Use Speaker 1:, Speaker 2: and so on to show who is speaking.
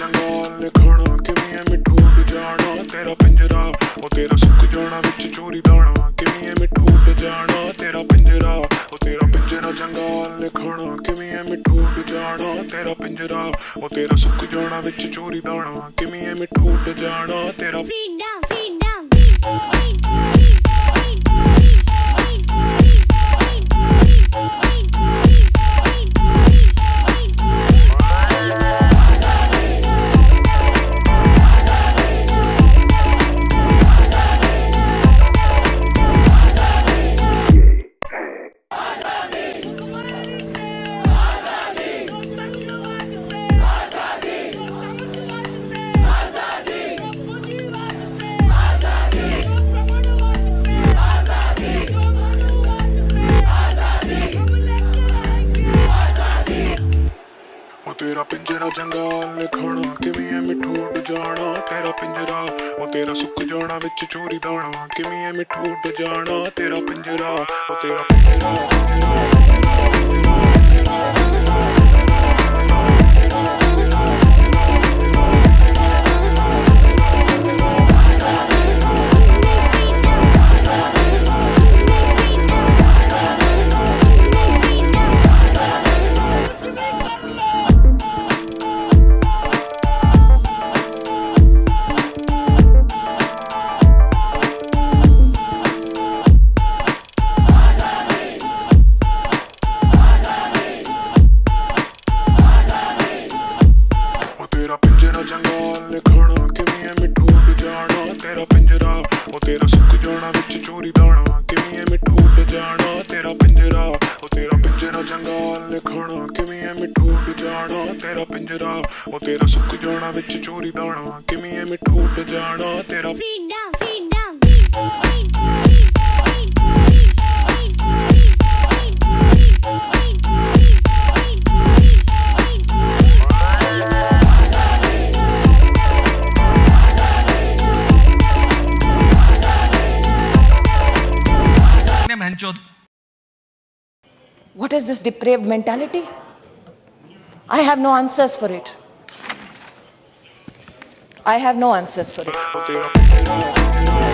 Speaker 1: जंगाल खाना किवें ऐ मिठू उड़ जाना तेरा पिंजरा ओ तेरा सुक जाना विच चोरी दाना किवें ऐ मिठू उड़ जाना तेरा पिंजरा ओ तेरा पिंजरा जंगाल खाना किवें ऐ मिठू उड़ जाना तेरा पिंजरा ओ तेरा सुक जाना विच चोरी दाना किवें ऐ मिठू उड़ जाना तेरा
Speaker 2: फ्रीडम फ्रीडम
Speaker 1: तेरा पिंजरा जंगाल खाना किवें ऐ मिठू उड़ जाना तेरा पिंजरा ओ तेरा सुक जाना विच चोरी दाना किवें ऐ मिठू उड़ जाना तेरा पिंजरा ओ तेरा पिंजरा तेरा पिंजरा जंगाल खाना किवें ऐ मिठू उड़ जाना तेरा पिंजरा ओ तेरा सुक जाना विच चोरी दाना किवें ऐ मिठू उड़ जाना तेरा पिंजरा ओ तेरा पिंजरा जंगाल खाना किवें ऐ मिठू उड़ जाना तेरा पिंजरा ओ तेरा सुक जाना विच चोरी दाना किवें ऐ मिठू उड़ जाना तेरा
Speaker 2: freedom freedom
Speaker 3: What is this depraved mentality? I have no answers for it. I have no answers for it.